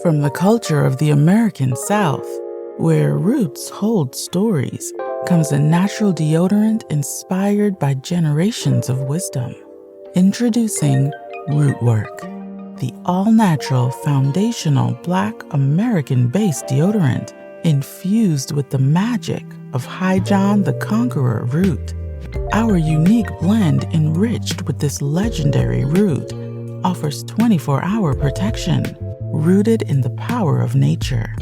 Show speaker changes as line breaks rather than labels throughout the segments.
From the culture of the American South, where roots hold stories, comes a natural deodorant inspired by generations of wisdom. Introducing Rootwork, the all-natural foundational Black American-based deodorant infused with the magic of High John the Conqueror root. Our unique blend enriched with this legendary root offers 24-hour protection, rooted in the power of nature.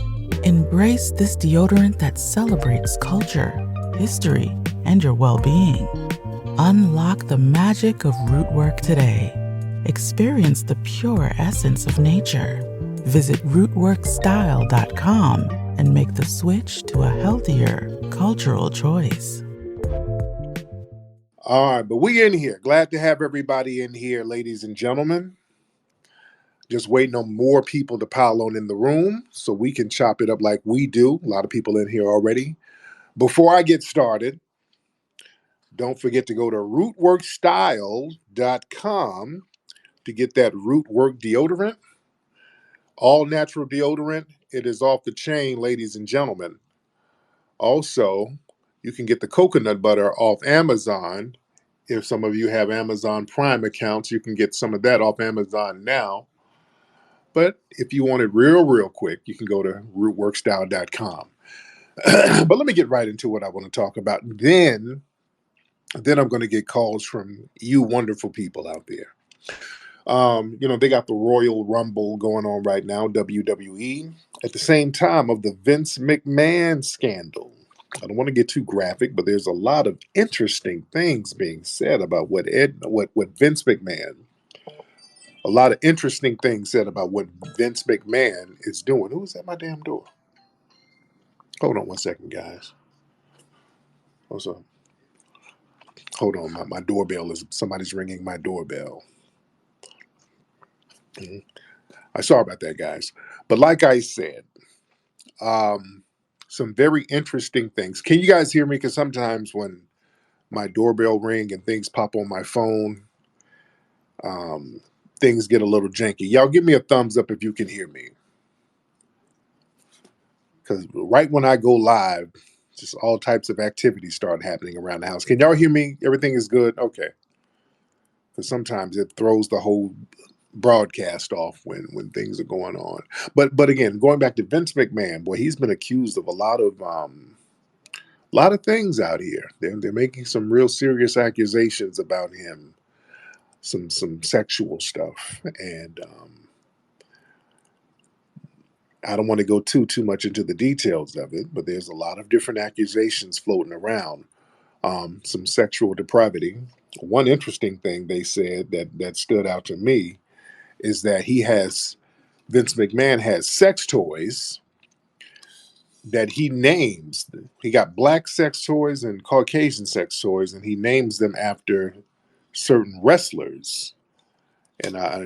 Embrace this deodorant that celebrates culture, history, and your well-being. Unlock the magic of Rootwork today. Experience the pure essence of nature. Visit rootworkstyle.com and make the switch to a healthier cultural choice.
All right, but we in here. Glad to have everybody in here, ladies and gentlemen. Just waiting on more people to pile on in the room so we can chop it up like we do. A lot of people in here already. Before I get started, don't forget to go to rootworkstyle.com to get that Rootwork deodorant. All natural deodorant. It is off the chain, ladies and gentlemen. Also, you can get the coconut butter off Amazon. If some of you have Amazon Prime accounts, you can get some of that off Amazon now. But if you want it real quick, you can go to rootworkstyle.com. But let me get right into what I want to talk about. Then I'm going to get calls from you wonderful people out there. They got the Royal Rumble going on right now, WWE, at the same time of the Vince McMahon scandal. I don't want to get too graphic, but there's a lot of interesting things being said about what Vince McMahon. A lot of interesting things said about what Vince McMahon is doing. Who's at my damn door? Hold on one second, guys. What's up? Hold on, my doorbell somebody's ringing my doorbell. I'm sorry about that, guys. But like I said, some very interesting things. Can you guys hear me? Because sometimes when my doorbell ring and things pop on my phone, things get a little janky. Y'all give me a thumbs up if you can hear me. Because right when I go live, just all types of activities start happening around the house. Can y'all hear me? Everything is good? Okay. Because sometimes it throws the whole broadcast off when things are going on. But again, going back to Vince McMahon, boy, he's been accused of a lot of things out here. They're making some real serious accusations about him, some sexual stuff, and I don't want to go too much into the details of it, but there's a lot of different accusations floating around. Some sexual depravity. One interesting thing they said that stood out to me is that Vince McMahon has sex toys that he names. He got black sex toys and Caucasian sex toys, and he names them after certain wrestlers. And I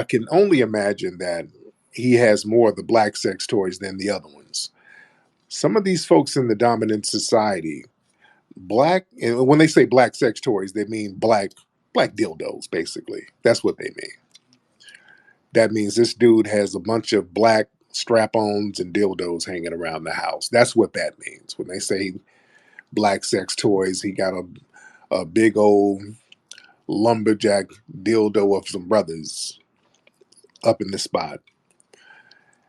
can only imagine that he has more of the black sex toys than the other ones. Some of these folks in the dominant society, and when they say black sex toys, they mean black dildos, basically. That's what they mean. That means this dude has a bunch of black strap-ons and dildos hanging around the house. That's what that means. When they say black sex toys, he got a big old lumberjack dildo of some brothers up in the spot.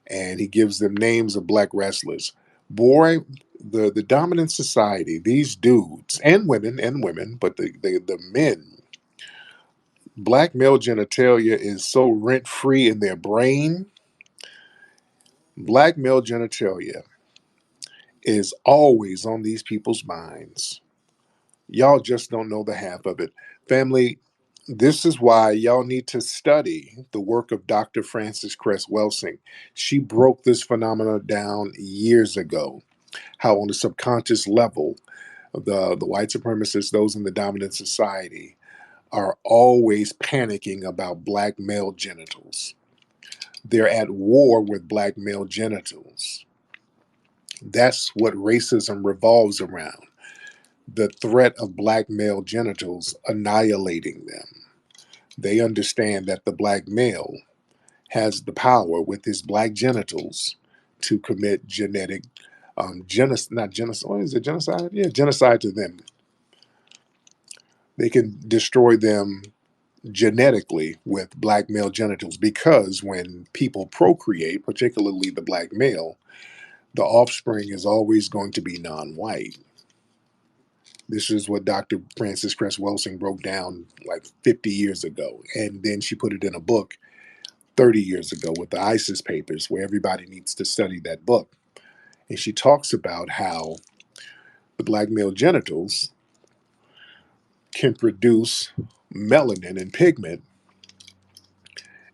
And he gives them names of black wrestlers. Boy, the dominant society, these dudes and women, but the men, black male genitalia is so rent-free in their brain. Black male genitalia is always on these people's minds. Y'all just don't know the half of it. Family, this is why y'all need to study the work of Dr. Frances Cress Welsing. She broke this phenomenon down years ago, how on the subconscious level, the white supremacists, those in the dominant society, are always panicking about black male genitals. They're at war with black male genitals. That's what racism revolves around. The threat of black male genitals annihilating them. They understand that the black male has the power with his black genitals to commit genetic not genocide. What is it? Genocide? Yeah, genocide to them. They can destroy them genetically with black male genitals because when people procreate, particularly the black male, the offspring is always going to be non-white. This is what Dr. Frances Cress Welsing broke down like 50 years ago. And then she put it in a book 30 years ago with the ISIS papers, where everybody needs to study that book. And she talks about how the black male genitals can produce melanin and pigment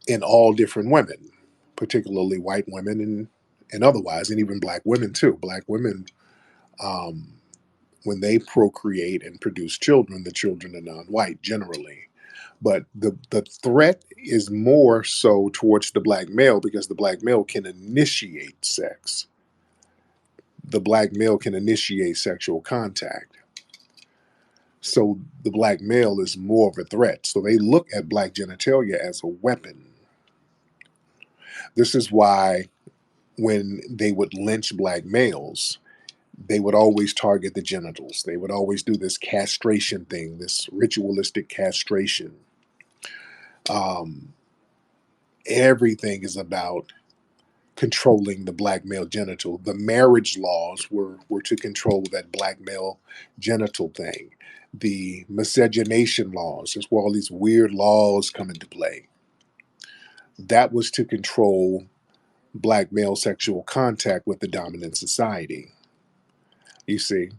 in all different women, particularly white women and otherwise, and even black women too. Black women, um, when they procreate and produce children, the children are non-white generally. But the threat is more so towards the black male because the black male can initiate sex. The black male can initiate sexual contact. So the black male is more of a threat. So they look at black genitalia as a weapon. This is why when they would lynch black males, they would always target the genitals. They would always do this castration thing, this ritualistic castration. Um, Everything is about controlling the black male genital. The marriage laws were to control that black male genital thing. The miscegenation laws is where all these weird laws come into play. That was to control black male sexual contact with the dominant society. You see,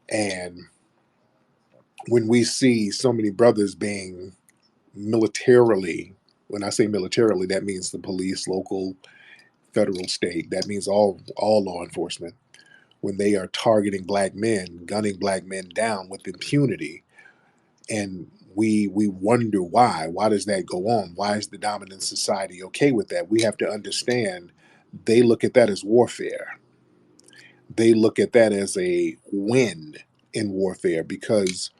and when we see so many brothers being militarily, when I say militarily, that means the police, local, federal, state, that means all law enforcement, when they are targeting black men, gunning black men down with impunity, and we wonder why. Why does that go on? Why is the dominant society okay with that? We have to understand they look at that as warfare. They look at that as a win in warfare because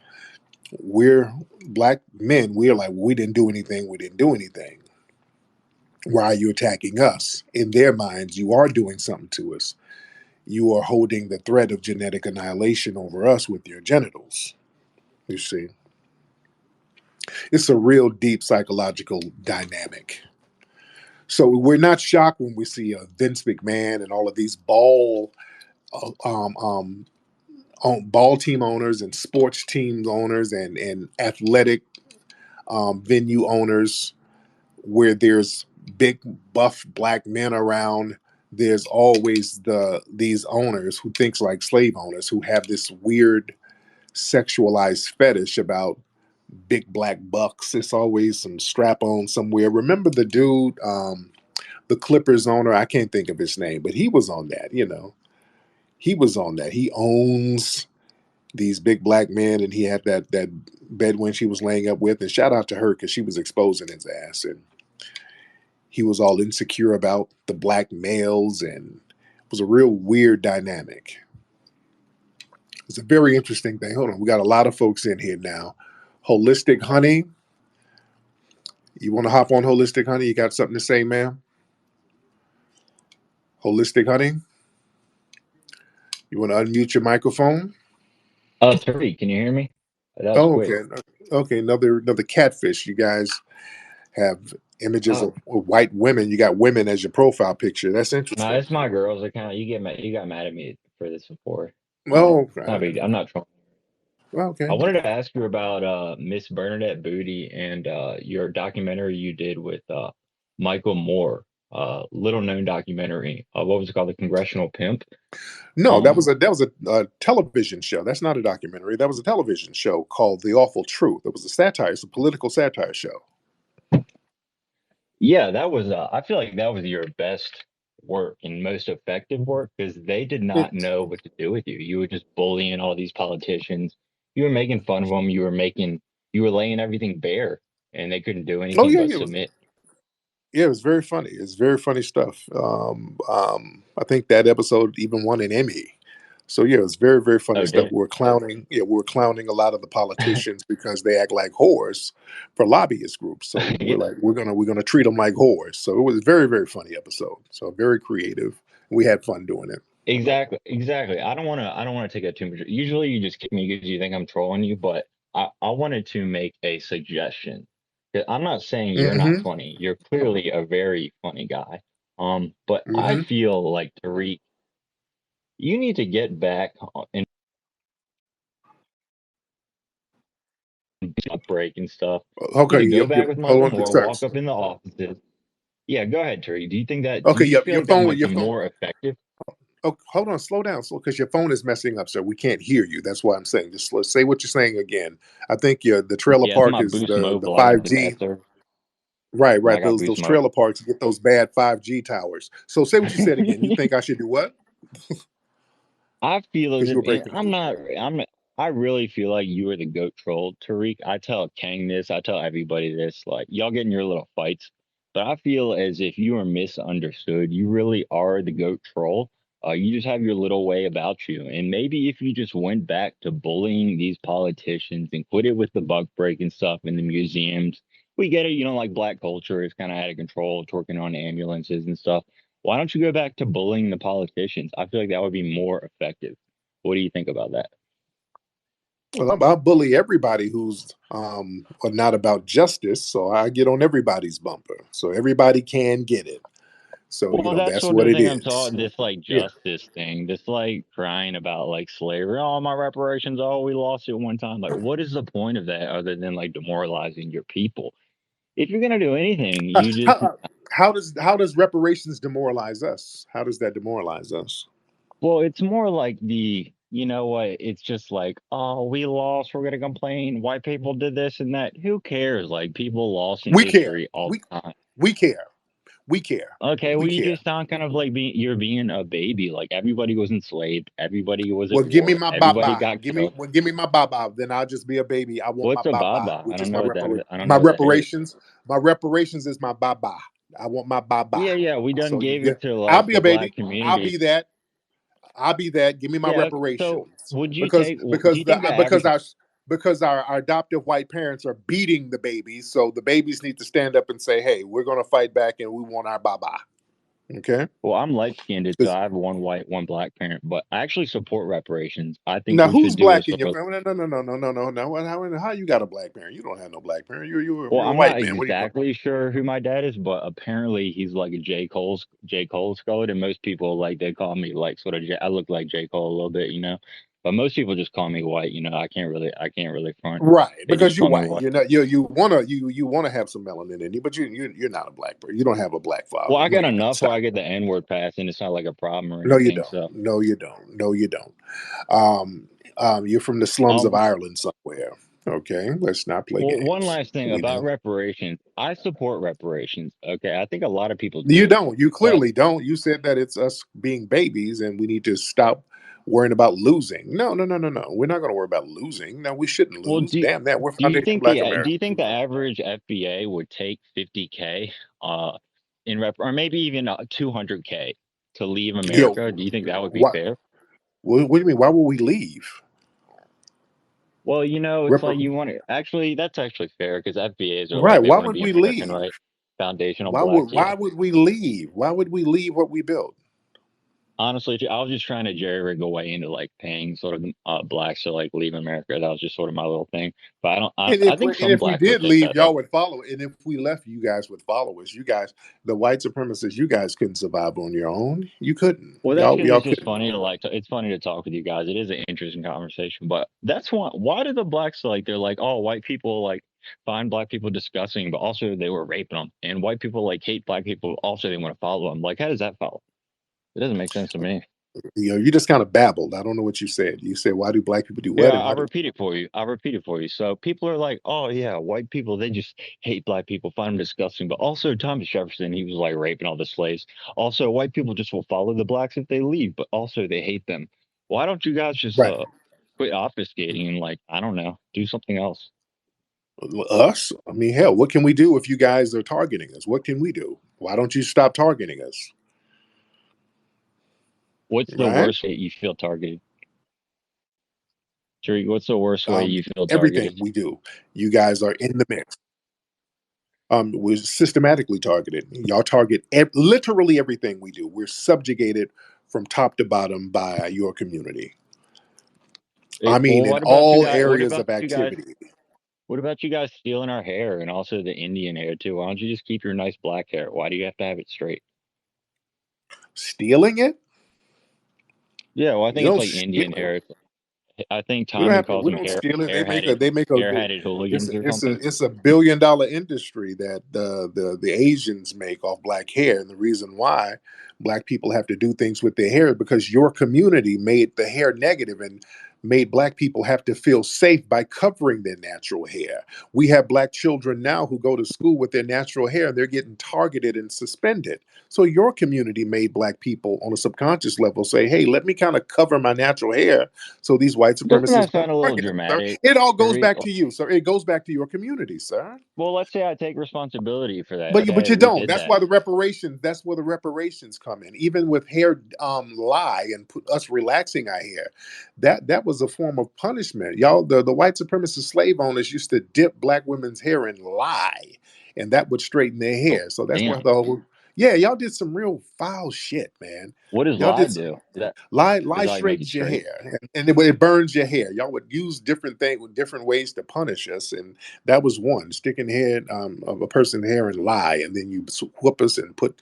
we're black men. We're like, we didn't do anything. We didn't do anything. Why are you attacking us? In their minds, you are doing something to us. You are holding the threat of genetic annihilation over us with your genitals. You see, it's a real deep psychological dynamic. So we're not shocked when we see Vince McMahon and all of these uh, um, um, ball team owners and sports team owners and athletic venue owners where there's big buff black men around. There's always these owners who thinks like slave owners who have this weird sexualized fetish about big black bucks. It's always some strap on somewhere. Remember the dude, the Clippers owner? I can't think of his name, but he was on that. He was on that. He owns these big black men, and he had that Bedouin she was laying up with. And shout out to her because she was exposing his ass, and he was all insecure about the black males, and it was a real weird dynamic. It's a very interesting thing. Hold on, we got a lot of folks in here now. Holistic Honey, you want to hop on Holistic Honey? You got something to say, ma'am? Holistic Honey, you want to unmute your microphone?
Oh, Tariq, can you hear me? That was
Oh,
quick.
okay. Okay, another catfish. You guys have images
Oh,
of white women. You got women as your profile picture. That's
no,
interesting.
it's my girls account. You got mad at me for this before.
Well,
It's not big. I'm not trolling.
okay.
I wanted to ask you about Miss Bernadette Booty and your documentary you did with Michael Moore, little known documentary. What was it called? The Congressional Pimp.
No,
Um,
that was a television show. That's not a documentary. That was a television show called The Awful Truth. It was a satire. It's a political satire show.
yeah, that was. I feel like that was your best work and most effective work because they did not
It,
know what to do with you. You were just bullying all these politicians. You were making fun of them. You were laying everything bare, and they couldn't do
oh
anything
yeah,
but
yeah,
submit.
yeah. It was very funny. It's very funny stuff. I think that episode even won an Emmy. So yeah, it's very, very funny
Oh,
stuff.
did
We're clowning, we're clowning a lot of the politicians because they act like whores for lobbyist groups. So we're
it?
like, we're gonna treat them like whores. So it was a very, very funny episode. So very creative. We had fun doing it.
Exactly, exactly. I don't want to take that too much. Usually you just kick me because you think I'm trolling you, but I wanted to make a suggestion. 'Cause I'm not saying you're not
Mm-hmm.
funny. You're clearly a very funny guy. But I
Mm-hmm.
feel like Tariq, you need to get back and break and stuff. You
Okay.
need to go
Yep. Yep.
back with
Hold
Michael
on.
Moore, walk up in the offices. Yeah, go ahead, Tariq. Do
Okay.
you
Yep.
feel like that might
Your
be
phone.
more effective?
Oh, hold on. Slow down, slow, because your phone is messing up, sir. We can't hear you. That's why I'm saying. Just say what you're saying again. I think the trailer
Yeah, it's
park
my
is
Boost
the
Mobile. I got the
5G.
bad service.
Right.
Yeah, I
Right.
got
Those
Boost Mobile.
trailer parks get those bad 5G towers. So say what you said again. You think I should do what?
I feel as
Because you
if
were breaking up.
I really feel like you are the goat troll, Tariq. I tell Kang this, I tell everybody this, like y'all get in your little fights, but I feel as if you are misunderstood. You really are the goat troll. You just have your little way about you. And maybe if you just went back to bullying these politicians and quit it with the buck breaking stuff in the museums. We get it, like black culture is kind of out of control, twerking on ambulances and stuff. Why don't you go back to bullying the politicians? I feel like that would be more effective. What do you think about that?
Well, I bully everybody who's not about justice. So I get on everybody's bumper. So everybody can get it. So
Well, that's
that's
sort of
what
the
it
thing I'm
is.
talking, this like
Yeah.
justice thing, this like crying about like slavery. Oh, my reparations. Oh, we lost it one time. Like, what is the point of that other than like demoralizing your people? If you're gonna do anything,
Uh,
you
How,
just
uh, how does reparations demoralize us? How does that demoralize us?
well, it's more like you know what? It's just like, oh, we lost. We're gonna complain. White people did this and that. Who cares? Like people lost in
We care.
history all
We
the time.
we care. We care.
Okay,
We
well, you
care.
just sound kind of like you're being a baby. Like everybody was enslaved, everybody was at
Well, give me
war,
my
everybody
baba.
got killed.
Give me my baba. Then I'll just be a baby. I want my
What's a
baba,
baba? I
which
don't
is
know what that is. I don't
my
know what that is.
reparations. My reparations is my baba. I want my baba.
Yeah, yeah, we done
So
gave
yeah,
it to
I'll
like
be
the
a
black
baby. I'll
community.
be that. I'll be that. Give me my
Yeah, so
reparations
would you
because
take? Do you think the
because
average?
our adoptive white parents are beating the babies, so the babies need to stand up and say, "Hey, we're going to fight back, and we want our baba." Okay.
Well, I'm light skinned, so I have one white, one black parent, but I actually support reparations. I think
Now,
we should
who's
do a
black in
sort
your
of.
family? No, no, no, no, no, no, no. How you got a black parent? You don't have no black parent.
Well,
You're a
I'm not
white man. What are you talking
exactly sure who my dad is, but apparently he's like a J. Cole colored, and most people like they call me like sort of I look like J. Cole a little bit. But most people just call me white. I can't really front.
Right,
They just
because you're
call me
white.
white.
You're not. You wanna have some melanin in you, but you're not a black person. You don't have a black
Well,
father.
I
No,
got
you don't.
enough where I
Stop.
get the N word passed, and it's not like a problem or
No, you
anything.
don't.
So,
No, you don't. No, you don't. Um, you're from the slums of
um,
Ireland somewhere. Okay, let's not play
well, one
games.
last thing
We
about
know
reparations. I support reparations. Okay, I think a lot of people
you
do,
don't. You
but
clearly don't. You said that it's us being babies and we need to stop worrying about losing. No, no, no, no, no. We're not going to worry about losing. No, we shouldn't
well,
lose. Damn that. We're
do you
foundational
think
Black
do you
Americans.
think the average FBA would take 50K in rep or maybe even 200K to leave
Yo,
America? Do you think that would be
what?
fair?
What do you mean? Why would we leave?
Well, it's like
Repar-
you want to actually that's actually fair because FBAs are like
right.
they
Why
want to
would
be
we
American,
leave?
right? Foundational black,
Why
yeah.
would we leave? Why would we leave what we built?
Honestly, I was just trying to jerry rig away into like paying sort of blacks to like leave America. That was just sort of my little thing. But I don't. I think some
If we
blacks would
did
take
leave,
that though.
y'all would follow. And if we left, you guys would follow us. You guys, the white supremacists, you guys couldn't survive on your own. You couldn't.
Well, that's because
Y'all
it's just
couldn't.
funny to it's funny to talk with you guys. It is an interesting conversation. But that's why do the blacks like they're like, oh, white people like find black people disgusting, but also they were raping them, and white people like hate black people. Also, they want to follow them. Like, how does that follow? It doesn't make sense to me.
You just kind of babbled. I don't know what you said. You said, "Why do black people do
Yeah,
what?" And
I'll
why do
repeat it for you. I'll repeat it for you. So people are like, oh yeah, white people, they just hate black people, find them disgusting. But also Thomas Jefferson, he was like raping all the slaves. Also, white people just will follow the blacks if they leave, but also they hate them. Why don't you guys just
right
quit obfuscating and like, I don't know, do something else?
us? I mean, hell, what can we do if you guys are targeting us? What can we do? Why don't you stop targeting us?
What's the
Right?
worst hate you feel targeted? Tariq, what's the worst way you feel
Everything
targeted?
we do, you guys are in the mix. We're systematically targeted. Y'all target literally everything we do. We're subjugated from top to bottom by your community. I mean,
Well,
in
what about you
all
guys?
areas of activity.
What about you guys stealing our hair and also the Indian hair too? Why don't you just keep your nice black hair? Why do you have to have it straight?
Stealing it?
Yeah, well, I
You
think it's
don't
like
steal
Indian
it.
hair. I think
We don't
Tommy
have to.
calls
We
them
don't steal it.
hair-headed,
They make a.
hair-headed
It's
hooligans or
it's a
something.
it's a $1 billion industry that the Asians make off black hair, and the reason why black people have to do things with their hair is because your community made the hair negative and made black people have to feel safe by covering their natural hair. We have black children now who go to school with their natural hair, and they're getting targeted and suspended. So your community made black people on a subconscious level say, "Hey, let me kind of cover my natural hair so these white
Doesn't
supremacists
that
don't
sound a little
target it, sir."
dramatic,
It all goes
Tariq?
back to you, sir. It goes back to your community, sir.
Well, let's say I take responsibility for that.
But
Okay,
you
we
don't.
did
That's
that.
why the reparations. That's where the reparations come in. Even with hair lie and put us relaxing our hair, that was a form of punishment. Y'all, the white supremacist slave owners used to dip black women's hair in lye, and that would straighten their
Oh,
hair. So that's why
damn.
the whole yeah, y'all did some real foul shit, man.
What does
Y'all
lie
did
do?
some lie
Does that like make it
straightens your
straight?
hair, and it burns your hair. Y'all would use different things with different ways to punish us, and that was one sticking head of a person's hair and lie, and then you whoop us and put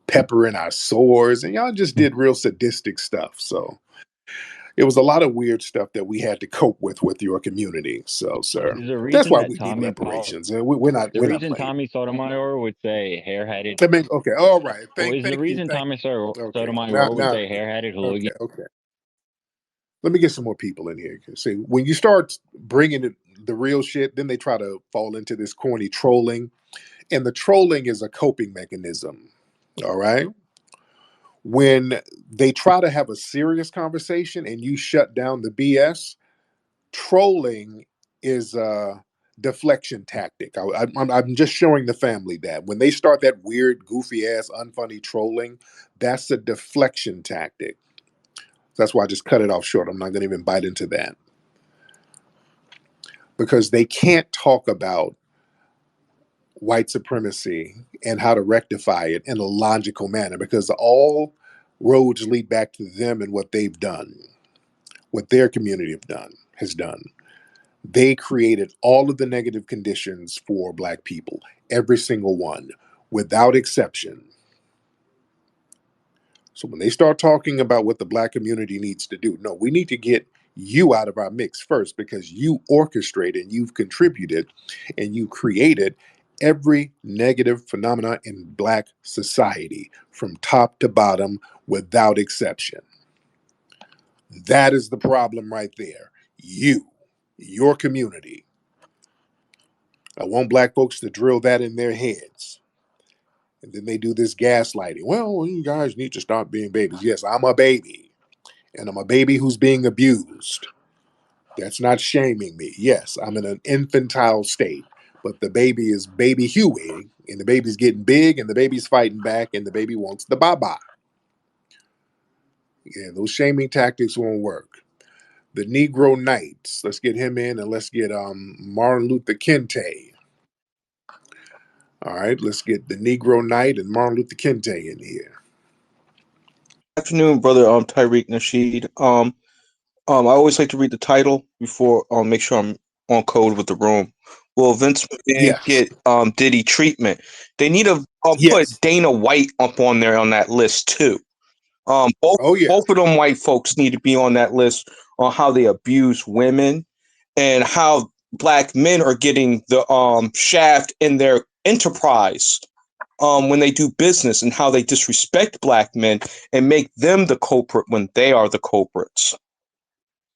pepper in our sores, and y'all just did real sadistic stuff. So it was a lot of weird stuff that we had to cope with your community. So, sir,
Is the
that's
reason
why
that
we need
Tommy called
reparations, and
the
we're not
reason
playing.
Tommy Sotomayor would say hair-headed?
I mean, okay, all right.
Well, is the
Thank you,
reason
thank.
Tommy
Okay,
Sotomayor would
now,
say hair-headed
okay,
hooligan?
okay. Let me get some more people in here. 'Cause see, when you start bringing the real shit, then they try to fall into this corny trolling, and the trolling is a coping mechanism. All right, when they try to have a serious conversation and you shut down the BS, trolling is a deflection tactic. I'm just showing the family that when they start that weird, goofy ass, unfunny trolling, that's a deflection tactic. That's why I just cut it off short. I'm not going to even bite into that because they can't talk about white supremacy and how to rectify it in a logical manner because all roads lead back to them and what they've done, what their community have done has done. They created all of the negative conditions for black people, every single one, without exception. So when they start talking about what the black community needs to do, no, we need to get you out of our mix first because you orchestrated and you've contributed and you created every negative phenomena in black society from top to bottom without exception. That is the problem right there. You, your community. I want black folks to drill that in their heads. And then they do this gaslighting. Well, you guys need to stop being babies. Yes, I'm a baby. And I'm a baby who's being abused. That's not shaming me. Yes, I'm in an infantile state, but the baby is baby Huey, and the baby's getting big, and the baby's fighting back, and the baby wants the baba. Yeah, those shaming tactics won't work. The Negro Knights. Let's get him in, and let's get Martin Luther Kente. All right, let's get the Negro Knight and Martin Luther Kente in here.
Afternoon, brother. Tariq Nasheed. I always like to read the title before make sure I'm on code with the room. Will Vince McMahon
Yes,
get Diddy treatment? They need to put
yes.
Dana White up on there on that list too.
Oh yeah,
Both of them white folks need to be on that list on how they abuse women and how black men are getting the shaft in their enterprise when they do business and how they disrespect black men and make them the culprit when they are the culprits.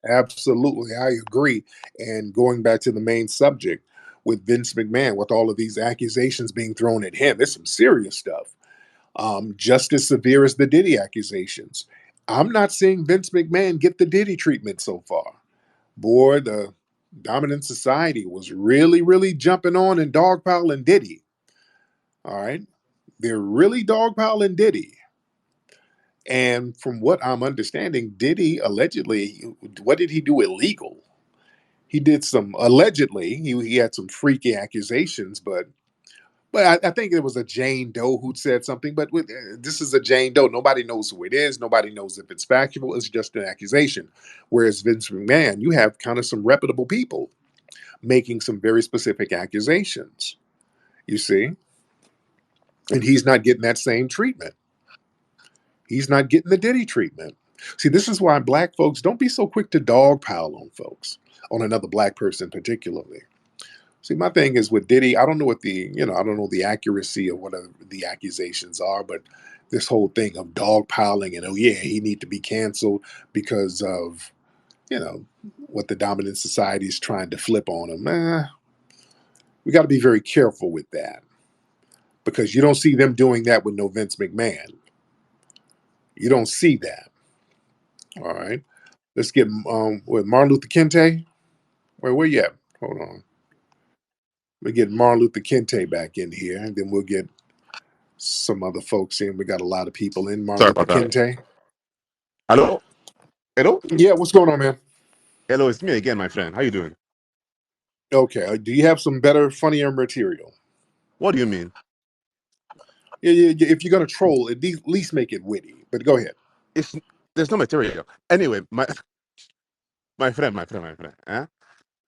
absolutely. I agree. And going back to the main subject with Vince McMahon, with all of these accusations being thrown at him, it's some serious stuff. Just as severe as the Diddy accusations. I'm not seeing Vince McMahon get the Diddy treatment so far. Boy, the dominant society was really, really jumping on and dogpiling Diddy. All right. They're really dogpiling Diddy. And from what I'm understanding, Diddy allegedly, what did he do illegal? He did some allegedly. He had some freaky accusations, but I think it was a Jane Doe who said something. But this is a Jane Doe. Nobody knows who it is. Nobody knows if it's factual. It's just an accusation. Whereas Vince McMahon, you have kind of some reputable people making some very specific accusations. You see, and he's not getting that same treatment. He's not getting the Diddy treatment. See, this is why black folks don't be so quick to dogpile on folks, on another black person particularly. See, my thing is with Diddy, I don't know what I don't know the accuracy of what the accusations are, but this whole thing of dogpiling and, oh yeah, he need to be canceled because of, you know, what the dominant society is trying to flip on him. We got to be very careful with that because you don't see them doing that with no Vince McMahon. You don't see that. All right. Let's get with Martin Luther Kente. Where you at? Hold on. We get Martin Luther Kente back in here, and then we'll get some other folks in. We got a lot of people in. Martin
Sorry
Luther
about that.
Kente.
Hello? Hello?
Yeah, what's going on, man?
Hello, it's me again, my friend. How you doing?
Okay. Do you have some better, funnier material?
What do you mean?
Yeah. If you're gonna troll, at least make it witty. But go ahead.
There's no material. Anyway, my friend.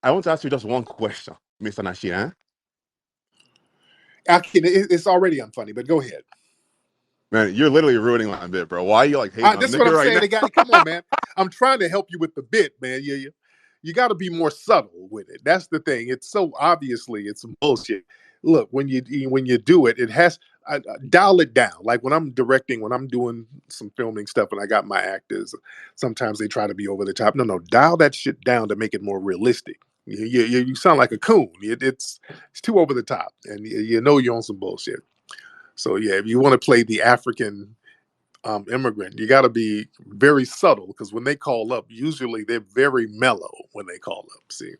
I want to ask you just one question, Mr. Nashi,
It's already unfunny, but go ahead.
Man, you're literally ruining my bit, bro. Why are you like hating on
That's
the
what
nigga
I'm
right
saying.
now?
Come on, man. I'm trying to help you with the bit, man. You got to be more subtle with it. That's the thing. It's so obviously it's bullshit. Look, when you do it, it has dial it down. Like when I'm directing, when I'm doing some filming stuff, and I got my actors, sometimes they try to be over the top. No, dial that shit down to make it more realistic. You sound like a coon. It's too over the top, and you know you're on some bullshit. So yeah, if you want to play the African immigrant, you got to be very subtle because when they call up, usually they're very mellow when they call up. See,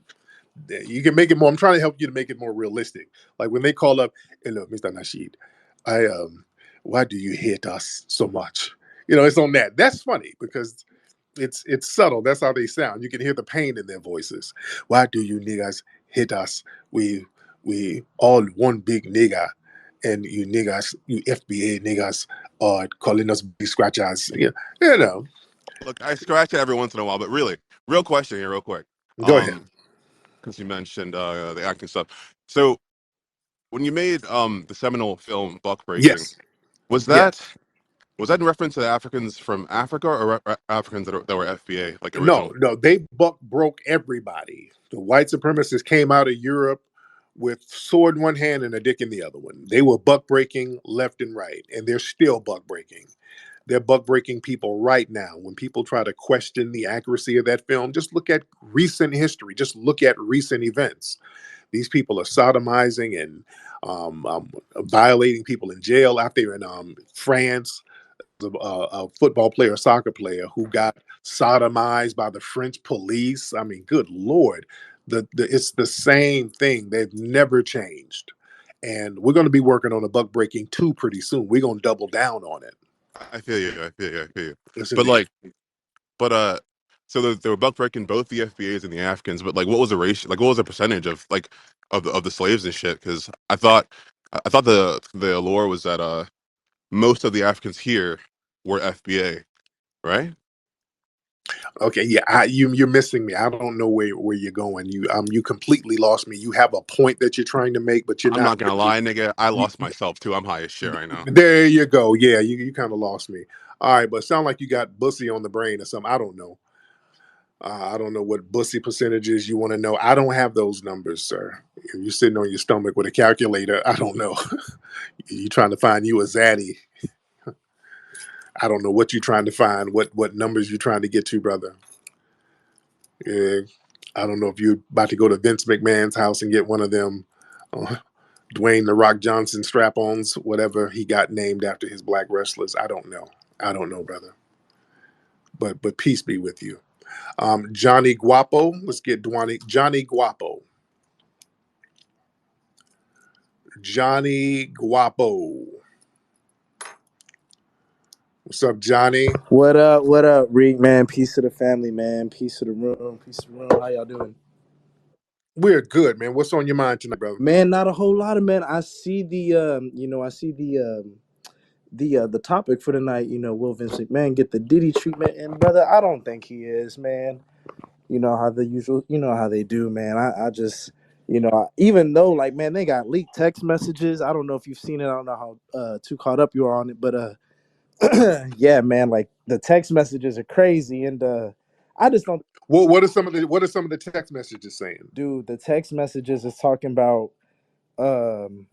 you can make it more. I'm trying to help you to make it more realistic. Like when they call up, hello, Mr. Nasheed, why do you hate us so much? It's on that. That's funny because it's subtle. That's how they sound. You can hear the pain in their voices. Why do you niggas hate us? We all one big nigga, and you niggas, you FBA niggas, are calling us big scratchers. You know.
Look, I scratch it every once in a while, but really, real question here, real quick.
Go ahead.
Because you mentioned the acting stuff. So when you made the seminal film Buck Breaking,
Yes.
was
Yes.
that in reference to the Africans from Africa or Africans that were FBA, like
No,
original?
they broke everybody. The white supremacists came out of Europe with sword in one hand and a dick in the other one. They were buck breaking left and right, and they're still buck breaking. They're buck breaking people right now. When people try to question the accuracy of that film, just look at recent history. Just look at recent events. These people are sodomizing and violating people in jail out there in France. A football player, a soccer player who got sodomized by the French police. I mean, good Lord, it's the same thing. They've never changed. And we're going to be working on a Buck Breaking 2 pretty soon. We're going to double down on it.
I feel you.
Yes,
But
indeed.
so they were buck breaking both the FBAs and the Africans. But like, what was the ratio? Like, what was the percentage of the slaves and shit? Because I thought the allure was that most of the Africans here were FBA, right?
Okay, yeah, you're missing me. I don't know where you're going. You completely lost me. You have a point that you're trying to make, but you're
I'm
not
not gonna
really.
lie, nigga. I
You,
lost myself too. I'm high as shit right now.
there you go. Yeah, you kind of lost me. All right, but sound like you got bussy on the brain or something. I don't know. I don't know what bussy percentages you want to know. I don't have those numbers, sir. If you're sitting on your stomach with a calculator, I don't know. You're trying to find you a zaddy. I don't know what you're trying to find, what numbers you're trying to get to, brother. Yeah, I don't know if you're about to go to Vince McMahon's house and get one of them Dwayne the Rock Johnson strap-ons, whatever he got named after his black wrestlers. I don't know. I don't know, brother. But peace be with you. Johnny Guapo. Let's get Johnny Guapo. Johnny Guapo. What's up, Johnny?
What up? What up, Reek, man? Peace to the family, man. Peace to the room. Peace to the room. How y'all doing?
We're good, man. What's on your mind tonight, brother?
Man, not a whole lot of man. I see the topic for tonight. Will Vince McMahon get the Diddy treatment? And brother, I don't think he is, man. You know how they do, man. I just, even though, like, man, they got leaked text messages. I don't know if you've seen it. I don't know how too caught up you are on it, but yeah, man, like the text messages are crazy, and I just don't.
What are some of the text messages saying?
Dude, the text messages is talking about um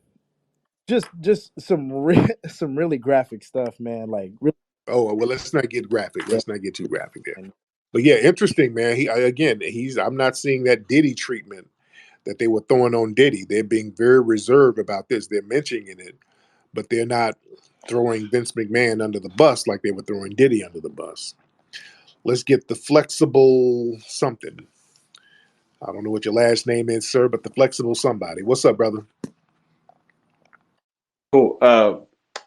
just some really graphic stuff, man. Like, really,
Oh well, let's not get graphic.
yeah.
Let's not get too graphic there. But yeah, interesting, man. I'm not seeing that Diddy treatment that they were throwing on Diddy. They're being very reserved about this. They're mentioning it, but they're not throwing Vince McMahon under the bus like they were throwing Diddy under the bus. Let's get the flexible something. I don't know what your last name is, sir, but the flexible somebody. What's up, brother?
Cool.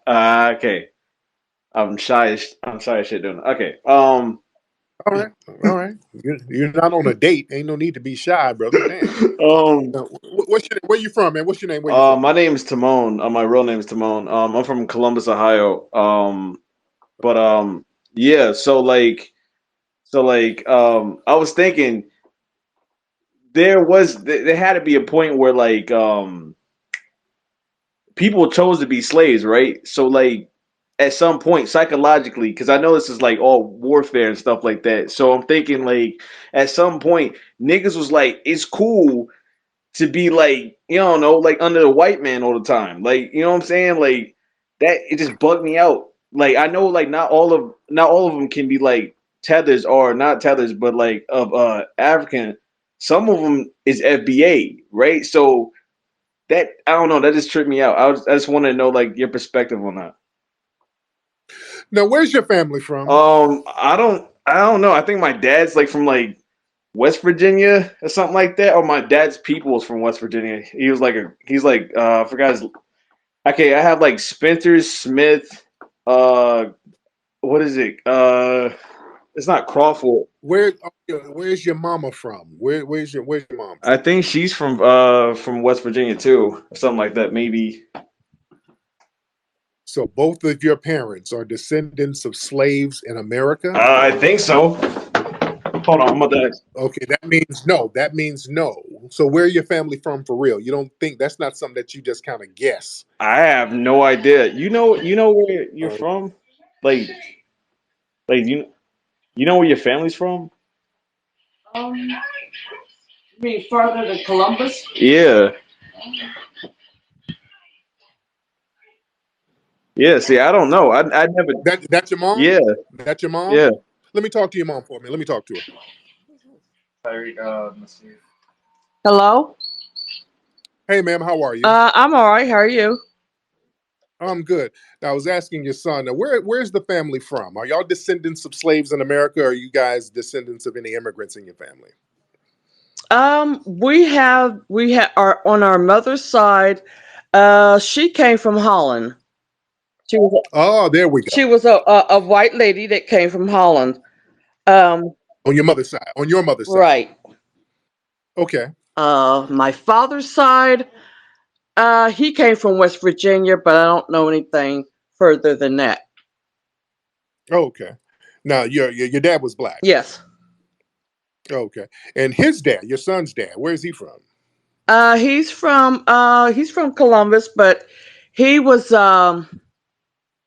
Okay. I'm shy as shit doing it. Okay.
All right. You're not on a date. Ain't no need to be shy, brother. Damn. What's your name? Where you from, man? What's your name? Where you from?
My name is Timon. My real name is Timon. I'm from Columbus, Ohio. Yeah. I was thinking there had to be a point where people chose to be slaves, right? So like at some point psychologically, because I know this is like all warfare and stuff like that. So I'm thinking like at some point niggas was like, it's cool to be like, like under the white man all the time. Like, you know what I'm saying? Like that it just bugged me out. Like I know like not all of them can be like tethers or not tethers, but like of African. Some of them is FBA, right? So that I don't know, that just tripped me out. I just want to know like your perspective on that.
Now, where's your family from?
I don't know. I think my dad's like from like West Virginia or something like that, or my dad's people was from West Virginia. He's like I forgot his. Okay, I have like Spencer Smith. What is it? It's not Crawford.
Where's your mama from? Where's your mom from?
I think she's from West Virginia too, or something like that, maybe.
So both of your parents are descendants of slaves in America?
I think so. Hold on, I'm about to.
Okay, that means no. That means no. So where are your family from for real? You don't think that's not something that you just kind of guess?
I have no idea. You know where you're from? Like you know where your family's from?
You mean further than Columbus?
Yeah. Yeah, see, I don't know. I never.
That's your mom?
Yeah.
That's your mom?
Yeah.
Let me talk to your mom for a minute. Let me talk to her.
Tariq, let's see.
Hello?
Hey, ma'am, how are you?
I'm all right. How are you?
I'm good. Now, I was asking your son, now, where's the family from? Are y'all descendants of slaves in America, or are you guys descendants of any immigrants in your family?
We are on our mother's side. She came from Holland.
Oh, there we go.
She was a white lady that came from Holland.
On your mother's side. On your mother's side.
Right.
Okay.
My father's side, he came from West Virginia, but I don't know anything further than that.
Oh, okay. Now, your dad was black.
Yes.
Okay. And his dad, your son's dad, where's he from?
He's from Columbus, but he was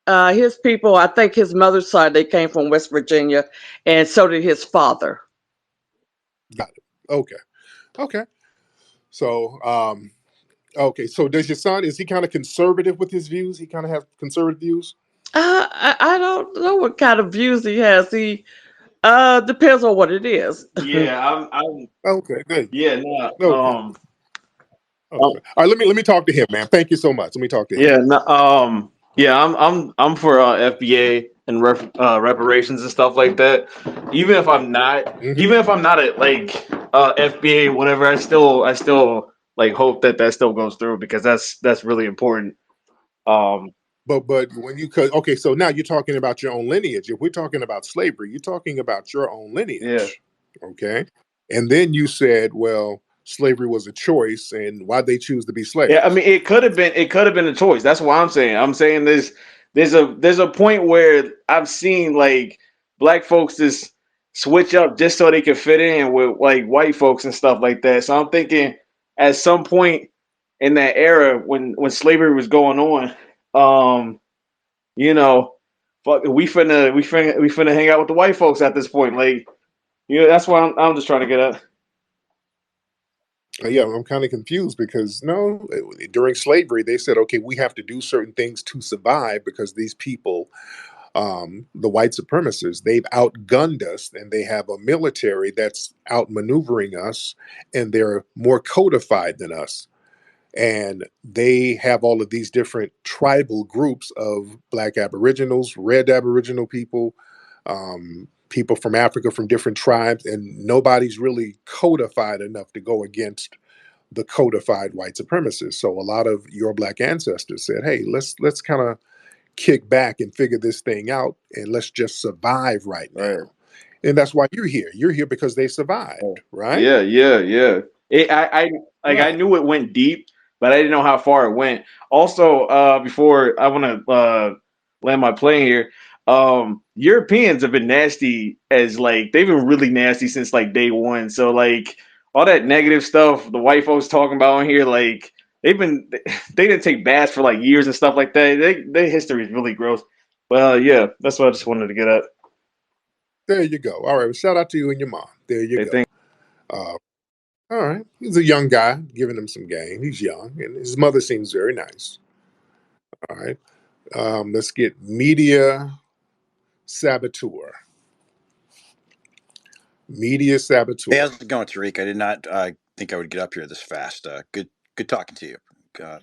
his people, I think his mother's side, they came from West Virginia, and so did his father.
Got it. Okay. Okay. So, okay. So does your son, is he kind of conservative with his views? He kind of have conservative views?
I don't know what kind of views he has. He depends on what it is.
Yeah, I'm
Okay, good.
yeah, no,
Okay. All right, let me talk to him, man. Thank you so much. Let me talk to him.
yeah, no, yeah, I'm for FBA and reparations and stuff like that. Even if I'm not, at like FBA, whatever, I still like hope that still goes through because that's really important.
But when you okay, so now you're talking about your own lineage. If we're talking about slavery, you're talking about your own lineage.
Yeah.
Okay. And then you said, well, slavery was a choice and why they choose to be slaves.
Yeah, I mean, it could have been a choice. That's what I'm saying. I'm saying there's a point where I've seen like black folks just switch up just so they can fit in with like white folks and stuff like that. So I'm thinking at some point in that era when slavery was going on, you know, fuck, we finna hang out with the white folks at this point. Like, that's why I'm just trying to get at.
Yeah, I'm kind of confused because no, during slavery they said, okay, we have to do certain things to survive because these people, the white supremacists, they've outgunned us and they have a military that's outmaneuvering us and they're more codified than us. And they have all of these different tribal groups of black aboriginals, red aboriginal people, people from Africa from different tribes, and nobody's really codified enough to go against the codified white supremacists. So a lot of your black ancestors said, "Hey, let's kind of kick back and figure this thing out, and let's just survive right
Right.
now." And that's why you're here. You're here because they survived, right?
Yeah. I
Right.
knew it went deep, but I didn't know how far it went. Also, before I want to land my plane here, Europeans have been nasty as like they've been really nasty since like day one. So like all that negative stuff the white folks talking about on here, like they didn't take baths for like years and stuff like that. Their history is really gross. But yeah, that's what I just wanted to get at.
There you go. All right. Well, shout out to you and your mom. There you
They
go.
think.
Uh, all right. He's a young guy, giving him some game. He's young, and his mother seems very nice. All right. Let's get media saboteur. Media
Hey,
saboteur.
how's it going, Tariq? I did not think I would get up here this fast. Good talking to you. Uh,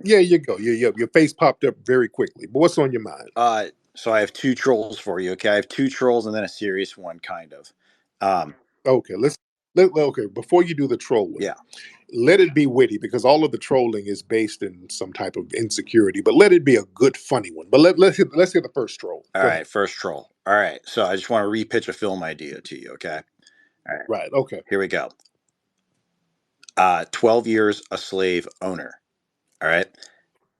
Yeah, you go. Your face popped up very quickly. But what's on your mind?
so I have two trolls for you. Okay, I have two trolls and then a serious one, kind of. Um,
Okay, okay. Before you do the trolling,
yeah.
let it be witty because all of the trolling is based in some type of insecurity. But let it be a good, funny one. But let's hear the first troll.
All
Go
right,
ahead.
first troll. All right, so I just want to repitch a film idea to you. Okay. All right,
Right. Okay.
here we go. 12 years a slave owner. All right,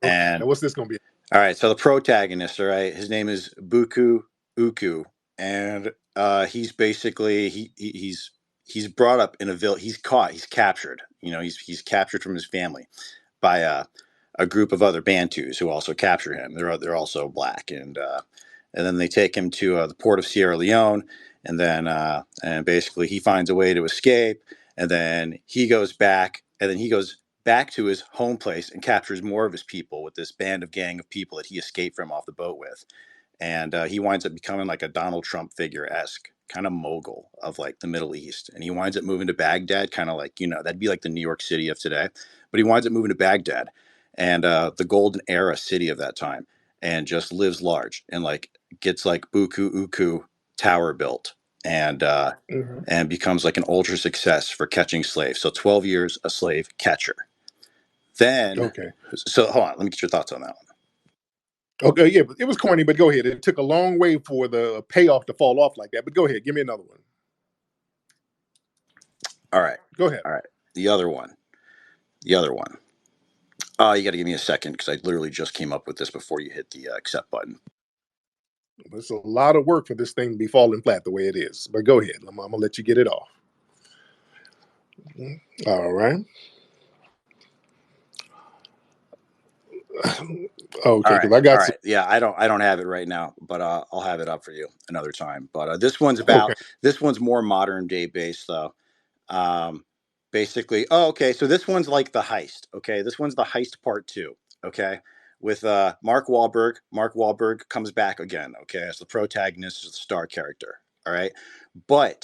Okay.
and
Now what's this going to be?
all right, so the protagonist, all right, his name is Buku Uku, and he's basically he's brought up in a village. He's caught, he's captured. He's captured from his family by a group of other Bantus who also capture him. They're also black, and then they take him to the port of Sierra Leone, and basically he finds a way to escape, and then he goes back, to his home place and captures more of his people with this gang of people that he escaped from off the boat with, and he winds up becoming like a Donald Trump figure-esque kind of mogul of like the Middle East, and he winds up moving to Baghdad, kind of like that'd be like the New York City of today, but he winds up moving to Baghdad, and the golden era city of that time, and just lives large and like gets like Buku Uku Tower built, and
Mhm.
and becomes like an ultra success for catching slaves. So 12 years a slave catcher. Then,
Okay.
so hold on, let me get your thoughts on that one.
Okay. Yeah, but it was corny, but go ahead. It took a long way for the payoff to fall off like that. But go ahead. Give me another one.
All right,
Go ahead.
all right. The other one. You got to give me a second because I literally just came up with this before you hit the accept button.
It's a lot of work for this thing to be falling flat the way it is. But go ahead. I'm gonna let you get it off. All right. Okay, because I
All
got some.
right. Yeah, I don't have it right now, but I'll have it up for you another time. But
Okay.
this one's more modern day based though. Um, Basically, oh, okay. So this one's like the heist. Okay, this one's the heist part two. Okay, with Mark Wahlberg. Mark Wahlberg comes back again. Okay, as the protagonist, as the star character. All right, but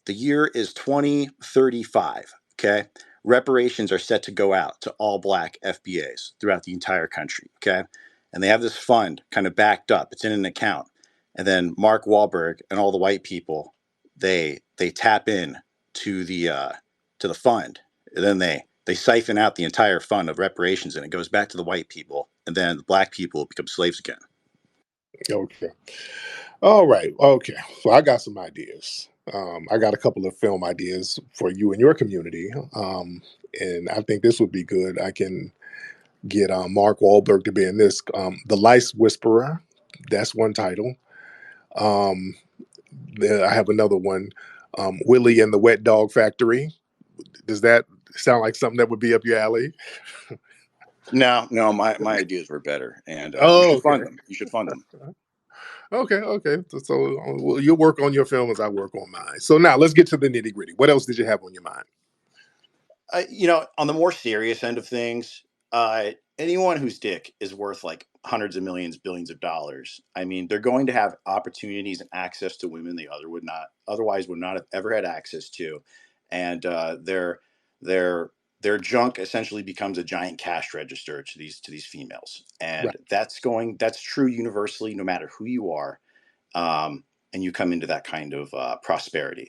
the year is 2035. Okay, reparations are set to go out to all black FBAs throughout the entire country. Okay, and they have this fund kind of backed up. It's in an account, and then Mark Wahlberg and all the white people they tap in to the fund, and then they siphon out the entire fund of reparations, and it goes back to the white people, and then the black people become slaves again.
Okay. All right. Okay. So I got some ideas. I got a couple of film ideas for you and your community, and I think this would be good. I can get Mark Wahlberg to be in this. The Lice Whisperer, that's one title. Um, I have another one, Willie and the Wet Dog Factory. Does that sound like something that would be up your alley?
No, my ideas were better, and you
Oh,
should
okay.
fund them. You should fund them.
Okay, okay. Well, you work on your film as I work on mine. So now let's get to the nitty gritty. What else did you have on your mind?
On the more serious end of things, anyone whose dick is worth like hundreds of millions, billions of dollars, I mean, they're going to have opportunities and access to women they otherwise would not have ever had access to, and their their junk essentially becomes a giant cash register to these females,
Right.
and that's true universally, no matter who you are, and you come into that kind of prosperity.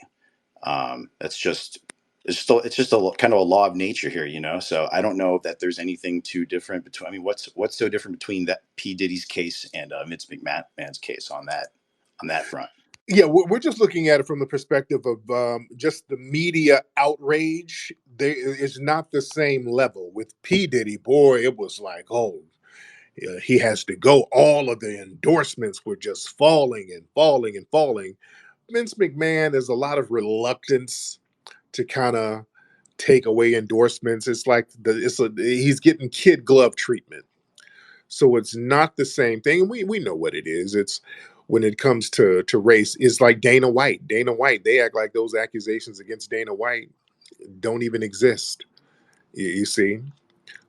That's just it's just a kind of a law of nature here, you know. So I don't know that there's anything too different between. I mean, what's so different between that P Diddy's case and Vince McMahon's case on that front?
Yeah, we're just looking at it from the perspective of just the media outrage. It's not the same level with P Diddy. Boy, it was like, oh, yeah, he has to go. All of the endorsements were just falling and falling and falling. Vince McMahon, there's a lot of reluctance to kind of take away endorsements. It's like he's getting kid glove treatment. So it's not the same thing. And we know what it is. It's when it comes to race, it's like Dana White. Dana White, they act like those accusations against Dana White don't even exist. You see?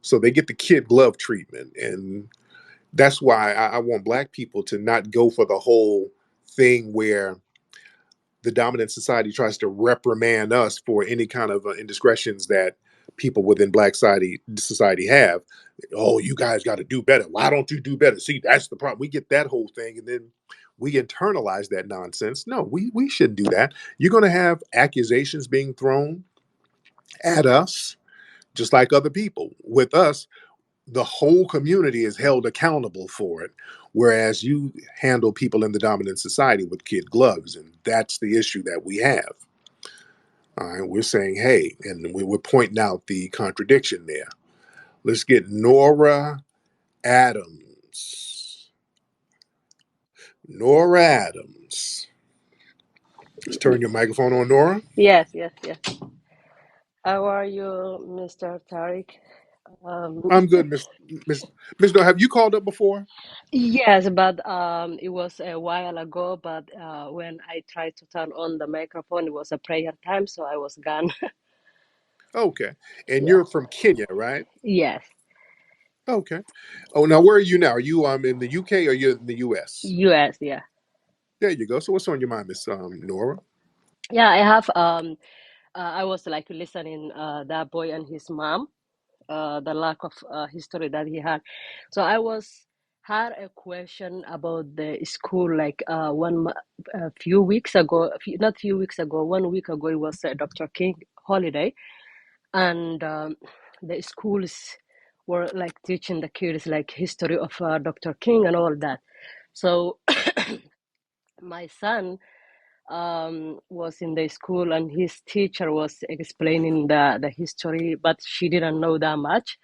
So they get the kid glove treatment. And that's why I want black people to not go for the whole thing where the dominant society tries to reprimand us for any kind of indiscretions that people within black society have. Oh, you guys got to do better. Why don't you do better? See, that's the problem. We get that whole thing, and then we internalize that nonsense. No, we shouldn't do that. You're going to have accusations being thrown at us, just like other people. With us, the whole community is held accountable for it, whereas you handle people in the dominant society with kid gloves, and that's the issue that we have. All right, we're saying, hey, and we're pointing out the contradiction there. Let's get Nora Adams. Nora Adams. Let's turn your microphone on, Nora.
Yes, yes, yes. How are you, Mr. Tariq? Um,
I'm good, Miss Nora. Have you called up before?
yes, but it was a while ago. But when I tried to turn on the microphone, it was a prayer time, so I was gone.
Okay, and
Yeah.
you're from Kenya, right?
Yes.
Okay. Oh, now where are you now? Are you in the UK or you're in the US?
U.S. Yeah.
There you go. So what's on your mind, Miss Nora?
Yeah. I have. I was like listening that boy and his mom. The lack of history that he had. So I was had a question about the school like a few weeks ago, not few weeks ago, 1 week ago, it was Dr. King holiday, and the schools were like teaching the kids like history of Dr. King and all that. So my son was in the school and his teacher was explaining the history, but she didn't know that much.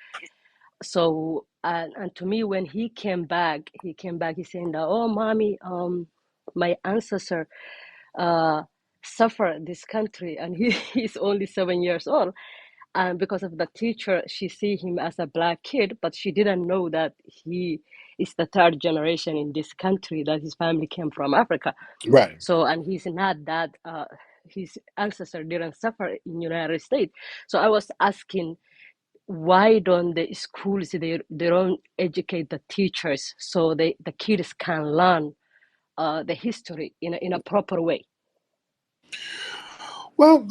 So and to me when he saying that, oh mommy, my ancestor suffered this country, and he's only 7 years old, and because of the teacher she see him as a black kid, but she didn't know that he is the third generation in this country, that his family came from Africa.
Right.
So and he's not that his ancestor didn't suffer in United States. So I was asking, why don't the schools they don't educate the teachers so the kids can learn the history in a proper way?
Well,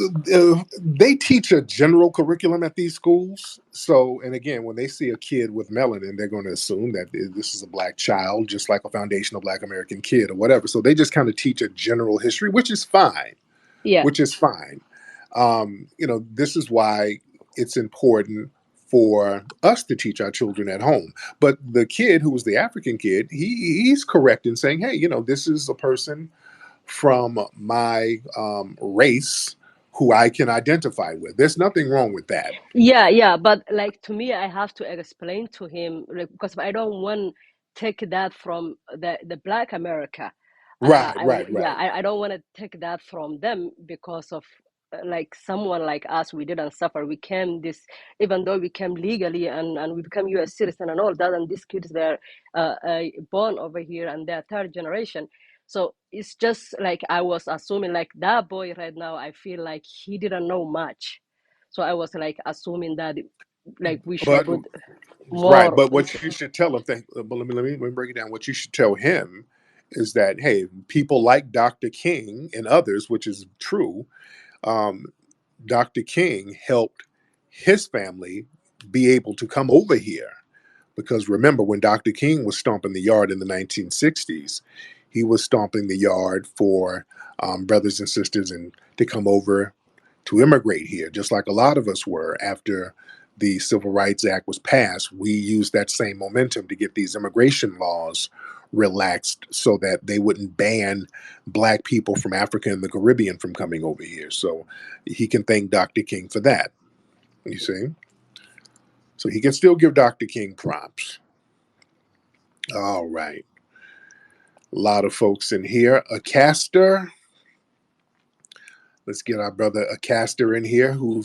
they teach a general curriculum at these schools. So, and again, when they see a kid with melanin, they're going to assume that this is a black child, just like a foundational black American kid or whatever. So they just kind of teach a general history, which is fine,
Yeah,
which is fine. This is why it's important for us to teach our children at home. But the kid who was the African kid, he's correct in saying, hey, this is a person from my race who I can identify with. There's nothing wrong with that.
Yeah, yeah, but like to me, I have to explain to him like, because I don't want take that from the Black America.
Right, right,
Yeah,
right.
I don't want to take that from them because of like someone like us. We didn't suffer. We came this even though we came legally and we become U.S. citizen and all that. And these kids they're born over here and they're third generation. So it's just like I was assuming like that boy right now. I feel like he didn't know much, so I was like assuming that like we should
But
put
right,
more.
but what you should tell him, but let me break it down. What you should tell him is that hey, people like Dr. King and others, which is true, um, Dr. King helped his family be able to come over here. Because remember, when Dr. King was stomping the yard in the 1960s, he was stomping the yard for brothers and sisters and to come over to immigrate here, just like a lot of us were after the Civil Rights Act was passed. We used that same momentum to get these immigration laws relaxed so that they wouldn't ban black people from Africa and the Caribbean from coming over here. So he can thank Dr. King for that. You see? So he can still give Dr. King props. All right. A lot of folks in here. A caster. Let's get our brother a caster in here who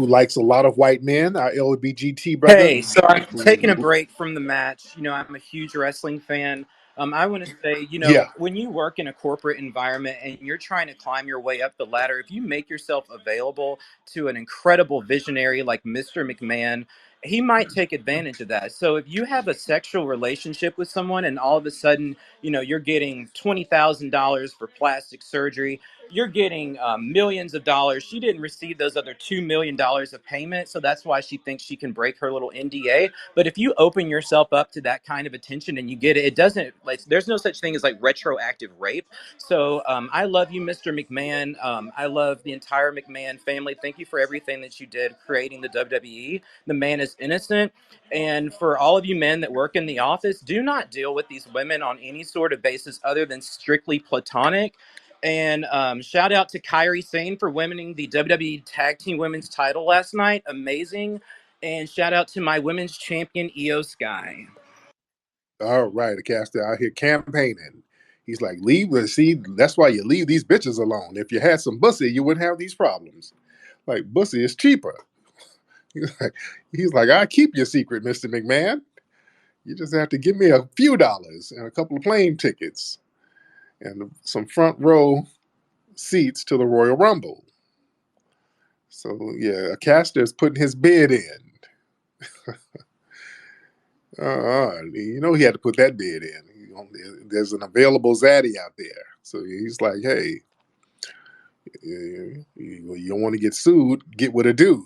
likes a lot of white men, our LBGT brother.
Hey, so I'm taking a
Who-
break from the match. I'm a huge wrestling fan. I want to say,
yeah.
when you work in a corporate environment and you're trying to climb your way up the ladder, if you make yourself available to an incredible visionary like Mr. McMahon, he might take advantage of that. So if you have a sexual relationship with someone and all of a sudden, you're getting $20,000 for plastic surgery, you're getting millions of dollars. She didn't receive those other $2 million of payment, so that's why she thinks she can break her little NDA. But if you open yourself up to that kind of attention and you get it, it doesn't like there's no such thing as like retroactive rape. So I love you, Mr. McMahon. I love the entire McMahon family. Thank you for everything that you did creating the WWE. The man is innocent. And for all of you men that work in the office, do not deal with these women on any sort of basis other than strictly platonic. And shout out to Kairi Sane for winning the WWE Tag Team Women's title last night. Amazing. And shout out to my women's champion, Io Sky.
All right. A caster out here campaigning. He's like, leave. See, that's why you leave these bitches alone. If you had some bussy, you wouldn't have these problems. Like, bussy is cheaper. He's like, I keep your secret, Mr. McMahon. You just have to give me a few dollars and a couple of plane tickets and some front row seats to the Royal Rumble. So yeah, a caster is putting his bid in. You know he had to put that bid in. There's an available zaddy out there, so he's like, "Hey, you don't want to get sued? Get with a dude."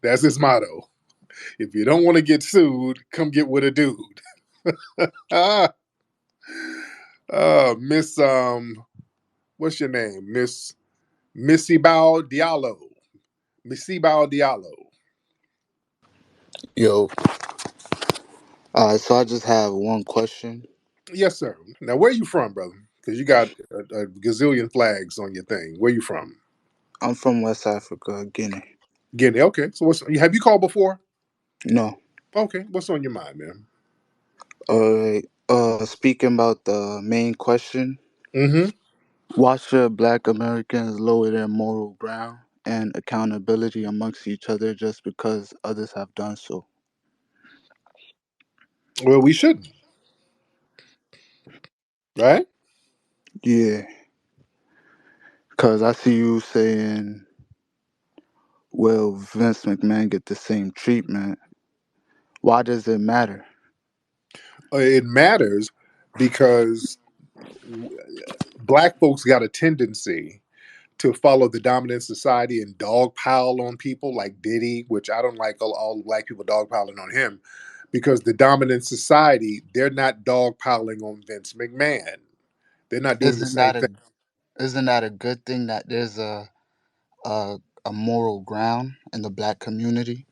That's his motto. If you don't want to get sued, come get with a dude. ah, Miss what's your name? Missy Bao Diallo. Missy Bao Diallo.
Yo, so I just have one question.
Yes, sir. Now, where you from, brother? Because you got a gazillion flags on your thing. Where you from?
I'm from West Africa, Guinea.
Guinea. Okay. So, have you called before?
No.
Okay. What's on your mind, man?
Alright. Speaking about the main question,
Mm-hmm.
why should Black Americans lower their moral ground and accountability amongst each other just because others have done so?
Well, we shouldn't, right?
Yeah, because I see you saying, well, Vince McMahon get the same treatment. Why does it matter?
It matters because black folks got a tendency to follow the dominant society and dogpile on people like Diddy, which I don't like all black people dogpiling on him because the dominant society, they're not dogpiling on Vince McMahon. They're not doing the
Isn't
same
that a
thing.
isn't that a good thing that there's a moral ground in the Black community?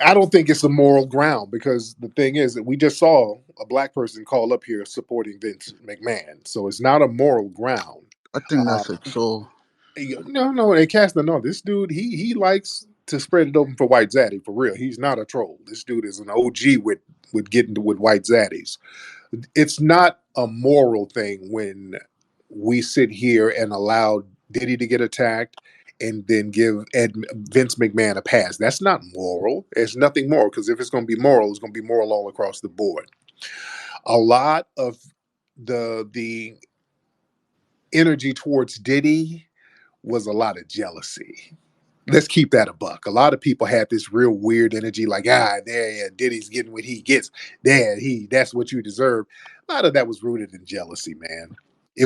I don't think it's a moral ground because the thing is that we just saw a black person call up here supporting Vince McMahon, so it's not a moral ground.
I think
Uh,
that's a troll.
no, and Casper, no, this dude he likes to spread it open for White Zaddy for real. He's not a troll. This dude is an OG with getting to with White Zaddies. It's not a moral thing when we sit here and allow Diddy to get attacked and then give Vince McMahon a pass. That's not moral. It's nothing moral because if it's going to be moral, it's going to be moral all across the board. A lot of the energy towards Diddy was a lot of jealousy. Let's keep that a buck. A lot of people had this real weird energy, like, there, yeah, Diddy's getting what he gets. There, that's what you deserve. A lot of that was rooted in jealousy, man. It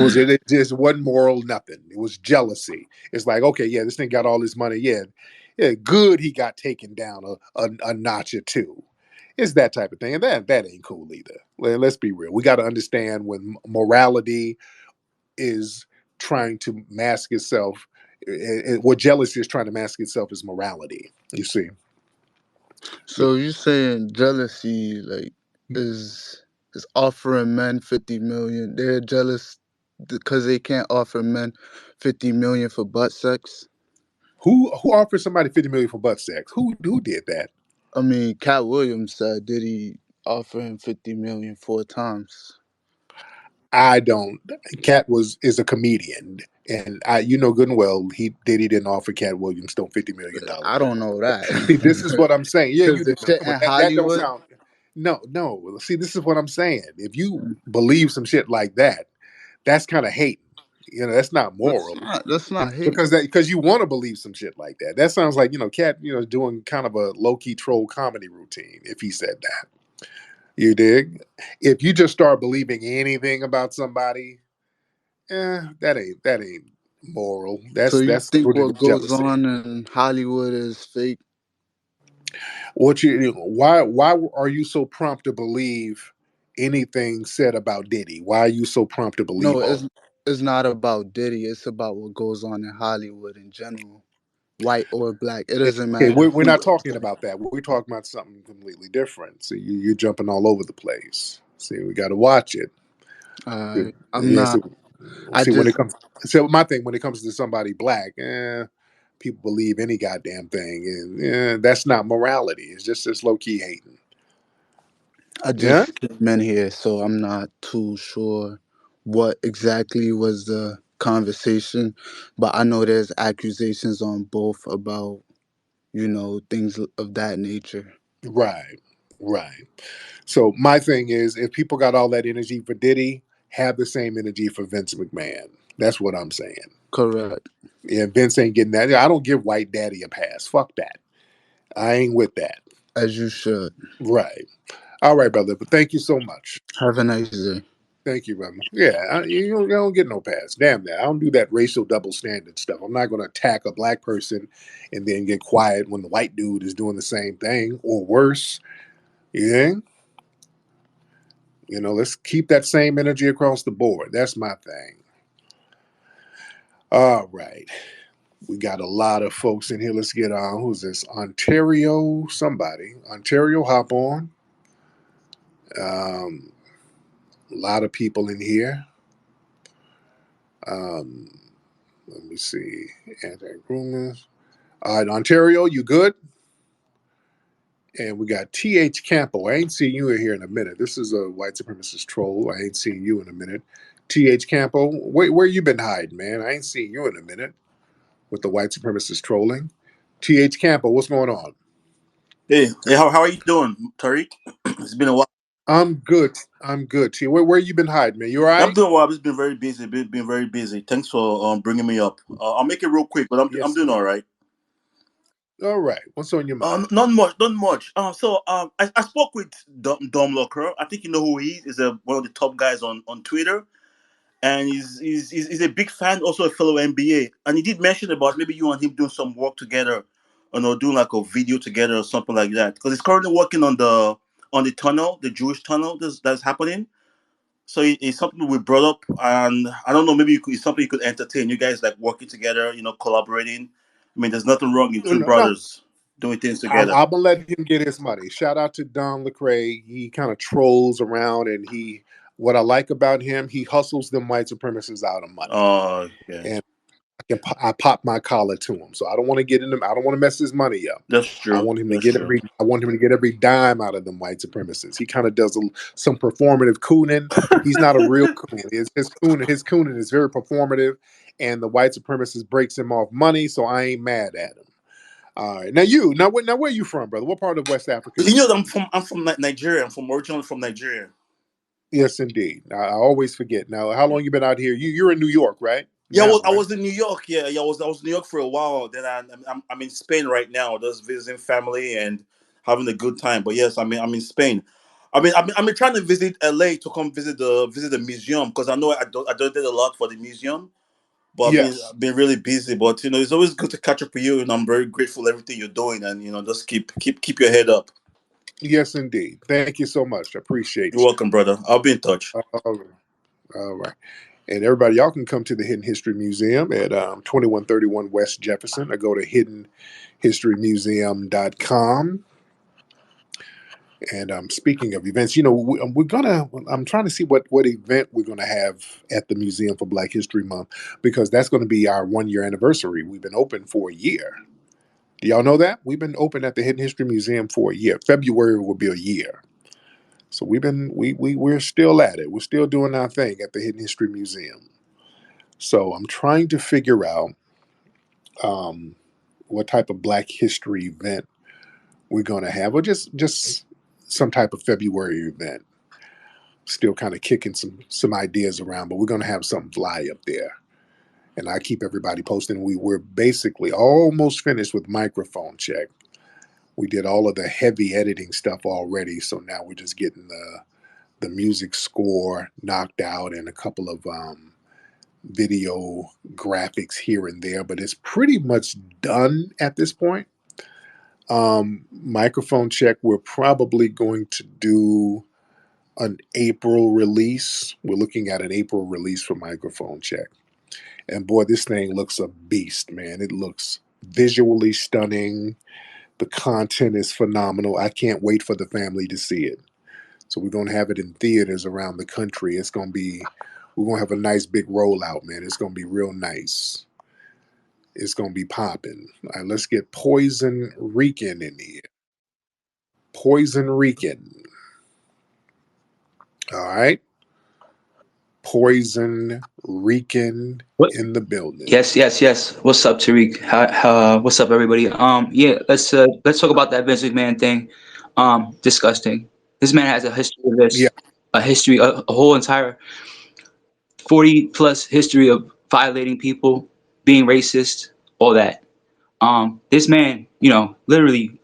just wasn't moral, nothing. It was jealousy. It's like, okay, yeah, this thing got all this money. Yeah, good he got taken down a notch or two. It's that type of thing. And that ain't cool either. Let's be real. We got to understand when morality is trying to mask itself, what jealousy is trying to mask itself as morality. You see,
So you saying jealousy like is offering men 50 million? They're jealous because they can't offer men 50 million for butt sex.
who offered somebody 50 million for butt sex? Who did that?
I mean, Cat Williams said, did he offer him 50 million 4 times?
I don't. Cat is a comedian, and you know good and well he didn't offer Cat Williams don't $50 million.
I don't know that.
See, this is what I'm saying. Yeah,
Because
you do.
the shit
Come on,
in
that don't
Hollywood,
sound. No. See, this is what I'm saying. If you believe some shit like that, that's kind of hating. That's not moral.
that's not hate.
Because you want to believe some shit like that. That sounds like Cat doing kind of a low key troll comedy routine. If he said that, you dig? If you just start believing anything about somebody, that ain't moral.
So you
That's
think
rooted in
what goes
jealousy.
on in Hollywood is fake?
Why are you so prompt to believe anything said about Diddy? Why are you so prompt to believe
No,
all?
it's not about Diddy. It's about what goes on in Hollywood in general, white or black. It doesn't
Okay,
matter
we're
who.
not talking about that. We're talking about something completely different. So you're jumping all over the place. See, we got to watch it.
I'm
Yeah,
not.
see,
I
when it
just
comes, so my thing when it comes to somebody black, people believe any goddamn thing, and that's not morality. It's just low key hating.
I
Yeah,
just came in here, so I'm not too sure what exactly was the conversation, but I know there's accusations on both about things of that nature.
right, right. So my thing is, if people got all that energy for Diddy, have the same energy for Vince McMahon. That's what I'm saying.
Correct,
Yeah, Vince ain't getting that. I don't give White Daddy a pass. Fuck that. I ain't with that.
as you should.
Right. All right, brother. But thank you so much.
Have a nice day.
Thank you, brother. Yeah, you don't get no pass. Damn that. I don't do that racial double standard stuff. I'm not going to attack a black person and then get quiet when the white dude is doing the same thing or worse. Yeah. Let's keep that same energy across the board. That's my thing. All right. We got a lot of folks in here. Let's get on. Who's this? Ontario, somebody. Ontario, hop on. A lot of people in here. Um, Let me see. Anti-groomers. All right, Ontario, you good? And we got TH Campo. I ain't seen you in here in a minute. This is a white supremacist troll. I ain't seen you in a minute. TH Campo, where you been hiding, man? I ain't seen you in a minute with the white supremacist trolling. TH Campo, what's going on?
Hey, how are you doing, Tariq? It's been a while.
I'm good. I'm good. T, where you been hiding, man? You all
I'm
right?
doing well. I've just been very busy. Been very busy. Thanks for bringing me up. I'll make it real quick, but I'm
Yes,
doing
sir.
all right.
All right. What's on your mind?
Not much, not much. I spoke with Dom Locker. I think you know who he is. He's one of the top guys on Twitter, and he's a big fan, also a fellow NBA. And he did mention about maybe you and him doing some work together, doing like a video together or something like that. Because he's currently working on the tunnel, the Jewish tunnel that's happening. So it's something we brought up, and I don't know, maybe it's something you could entertain. You guys like working together, collaborating. I mean, there's nothing wrong in two
No,
brothers. doing things
I'm,
together.
I'm gonna let him get his money. Shout out to Don Lecrae. He kind of trolls around, and what I like about him, he hustles them white supremacists out of money.
Oh, yeah.
And I pop my collar to him. So I don't want to get in him. I don't want to mess his money up.
That's true. That's true.
I want him to get every dime out of them white supremacists. He kind of does some performative cooning. He's not a real coon. His cooning is very performative, and the white supremacist breaks him off money. So I ain't mad at him. All right, now where you from, brother? What part of West Africa
You
you
know,
from?
I'm from Nigeria. I'm from originally from Nigeria.
Yes, indeed. I always forget. Now, how long you been out here? You're in New York, right?
Yeah,
Now,
I
right?
was in New York. Yeah, I was in New York for a while. Then I'm in Spain right now, just visiting family and having a good time. But yes, I'm in Spain. I've been trying to visit LA to come visit the museum because I know I donated a lot for the museum. But
Yes.
I've been really busy. But it's always good to catch up with you, and I'm very grateful for everything you're doing. And just keep your head up.
Yes, indeed. Thank you so much. I
You're
appreciate you.
welcome, brother. I'll be in touch.
All right. All right. And everybody, y'all can come to the Hidden History Museum at 2131 West Jefferson, or go to hiddenhistorymuseum.com. And speaking of events, I'm trying to see what event we're going to have at the Museum for Black History Month, because that's going to be our 1 year anniversary. We've been open for a year. Do y'all know that? We've been open at the Hidden History Museum for a year. February will be a year. So we're still at it. We're still doing our thing at the Hidden History Museum. So I'm trying to figure out um, what type of Black History event we're going to have, or just some type of February event. Still kind of kicking some ideas around, but we're going to have something fly up there, and I keep everybody posted. We're basically almost finished with microphone check. We did all of the heavy editing stuff already, so now we're just getting the music score knocked out and a couple of video graphics here and there, but it's pretty much done at this point. Microphone check, we're probably going to do an April release. We're looking at an April release for microphone check. And boy, this thing looks a beast, man. It looks visually stunning. The content is phenomenal. I can't wait for the family to see it. So we're going to have it in theaters around the country. We're going to have a nice big rollout, man. It's going to be real nice. It's going to be popping. All right, let's get Poison Rican in here. Poison Rican. All right. Poison Rican
What?
in the building.
Yes, yes, yes. What's up, Tariq? What's up, everybody? Yeah, let's talk about that Vince McMahon thing. Disgusting. This man has a history of
Yeah,
this, a whole entire 40 plus history of violating people, being racist, all that. This man, literally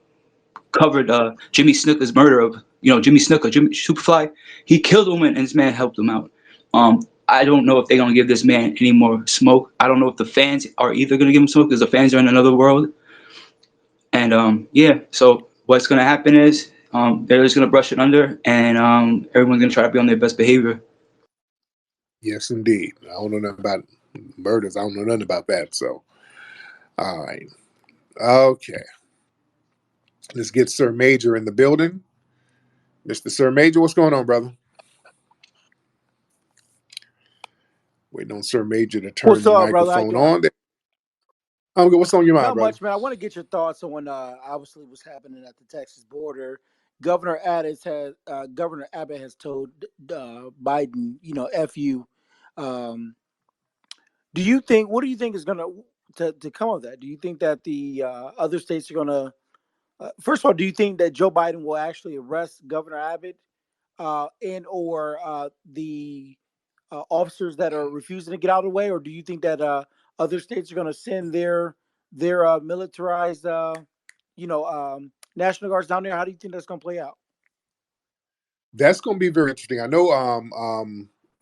covered Jimmy Snooker's murder of Jimmy Snooker, Jimmy Superfly. He killed a woman, and this man helped him out. I don't know if they're gonna give this man any more smoke. I don't know if the fans are either gonna give him smoke because the fans are in another world. And yeah, so what's gonna happen is they're just gonna brush it under, and everyone's gonna try to be on their best behavior.
yes, indeed. I don't know nothing about murders. I don't know nothing about that. So, all right. Okay. Let's get Sir Major in the building. Mr. Sir Major, what's going on, brother? Waiting on Sir Major to turn
What's
the
up, brother? How you
microphone
doing?
on. I'm good. What's on your mind,
Not
brother?
much, man. I want to get your thoughts on obviously what's happening at the Texas border. Governor Abbott has told Biden, "F you." Um, What do you think is gonna to come of that? Do you think that the other states are gonna? First of all, do you think that Joe Biden will actually arrest Governor Abbott and or the officers that are refusing to get out of the way, or do you think that other states are going to send their militarized, National Guards down there? How do you think that's going to play out?
That's going to be very interesting. I know,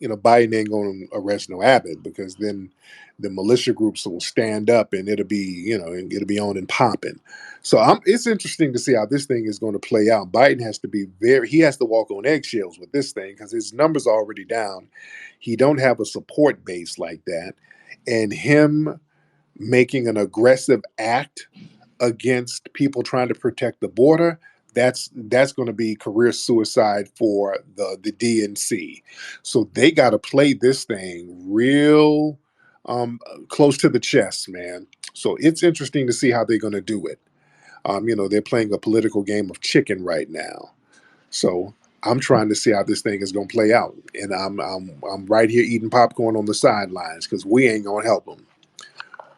Biden ain't going to arrest no Abbott, because then the militia groups will stand up and it'll be on and popping. So it's interesting to see how this thing is going to play out. Biden has to he has to walk on eggshells with this thing, because his numbers are already down. He don't have a support base like that, and him making an aggressive act against people trying to protect the border, that's going to be career suicide for the DNC. So they got to play this thing real close to the chest, man. So it's interesting to see how they're going to do it. They're playing a political game of chicken right now. So I'm trying to see how this thing is going to play out, and I'm right here eating popcorn on the sidelines because we ain't going to help them.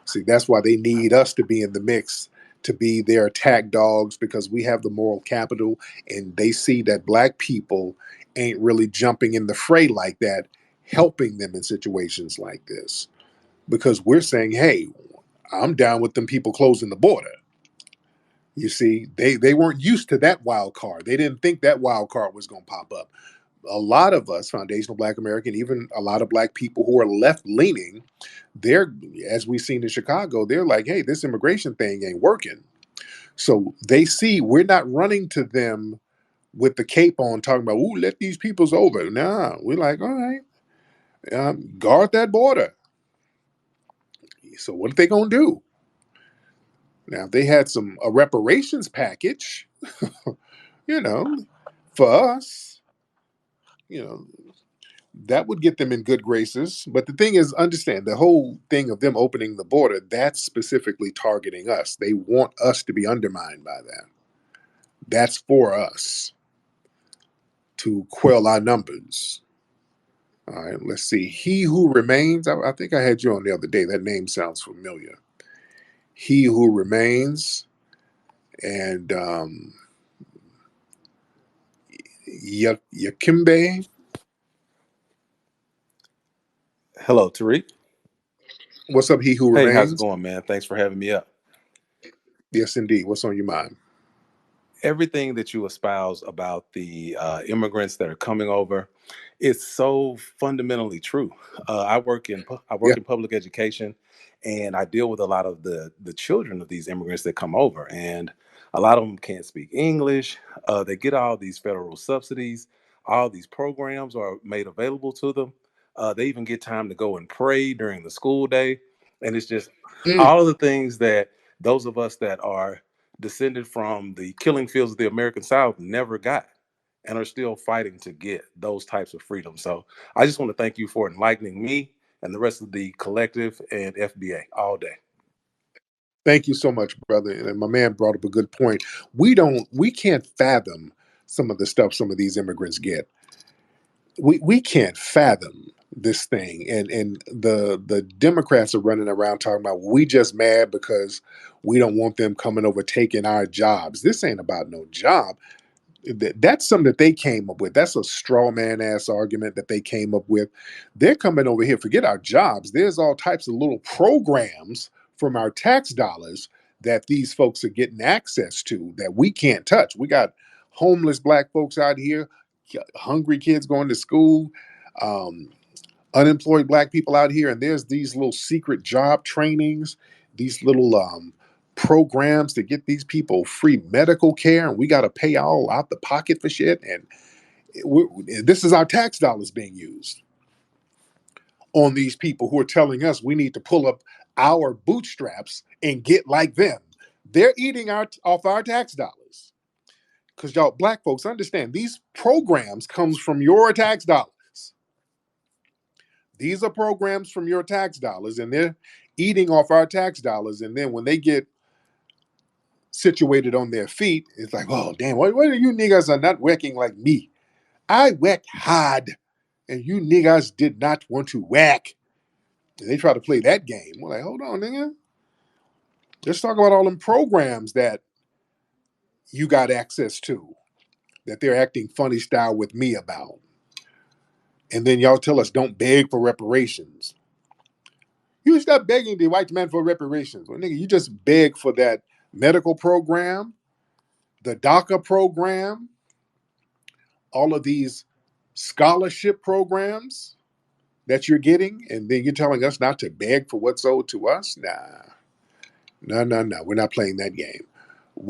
See, that's why they need us to be in the mix, to be their attack dogs, because we have the moral capital, and they see that black people ain't really jumping in the fray like that, helping them in situations like this. Because we're saying, hey, I'm down with them people closing the border. You see, they weren't used to that wild card. They didn't think that wild card was going to pop up. A lot of us, foundational Black American, even a lot of Black people who are left leaning, they're, as we've seen in Chicago, they're like, hey, this immigration thing ain't working. So they see we're not running to them with the cape on, talking about, ooh, let these peoples over. Nah, we're like, all right, guard that border. So what are they gonna do? Now, if they had a reparations package, you know, for us, you know, that would get them in good graces. But the thing is, understand the whole thing of them opening the border, that's specifically targeting us. They want us to be undermined by that. That's for us to quell our numbers. All right, let's see. He who remains, I think I had you on the other day. That name sounds familiar. He who remains, and Yakimbe.
Hello, Tariq.
What's up, he who
Hey, how's it
remains?
going, man? Thanks for having me up.
Yes, indeed. What's on your mind?
Everything that you espouse about the immigrants that are coming over is so fundamentally true. I
Yeah.
work in public education, and I deal with a lot of the children of these immigrants that come over, and a lot of them can't speak English. They get all these federal subsidies. All these programs are made available to them. They even get time to go and pray during the school day, and it's just
Mm.
all of the things that those of us that are descended from the killing fields of the American South never got and are still fighting to get those types of freedom. So I just want to thank you for enlightening me and the rest of the collective and FBA all day.
Thank you so much, brother. And my man brought up a good point. We can't fathom some of the stuff some of these immigrants get. We can't fathom this thing. And the Democrats are running around talking about we just mad because we don't want them coming over taking our jobs. This ain't about no job. That's something that they came up with. That's a straw man ass argument that they came up with. They're coming over here, forget our jobs. There's all types of little programs from our tax dollars that these folks are getting access to that we can't touch. We got homeless black folks out here, hungry kids going to school, um, unemployed black people out here, and there's these little secret job trainings, these little programs to get these people free medical care, and we got to pay all out the pocket for shit. And this is our tax dollars being used on these people who are telling us we need to pull up our bootstraps and get like them. They're eating off our tax dollars because y'all black folks understand these programs comes from your tax dollars. These are programs from your tax dollars, and they're eating off our tax dollars. And then when they get situated on their feet, it's like, oh damn, what are you niggas are not working like me? I worked hard, and you niggas did not want to whack. And they try to play that game. We're like, hold on, nigga. Let's talk about all them programs that you got access to, that they're acting funny style with me about. And then y'all tell us don't beg for reparations. You stop begging the white man for reparations. Well, nigga, you just beg for that medical program, the DACA program, all of these scholarship programs that you're getting, and then you're telling us not to beg for what's owed to us? Nah. No. We're not playing that game.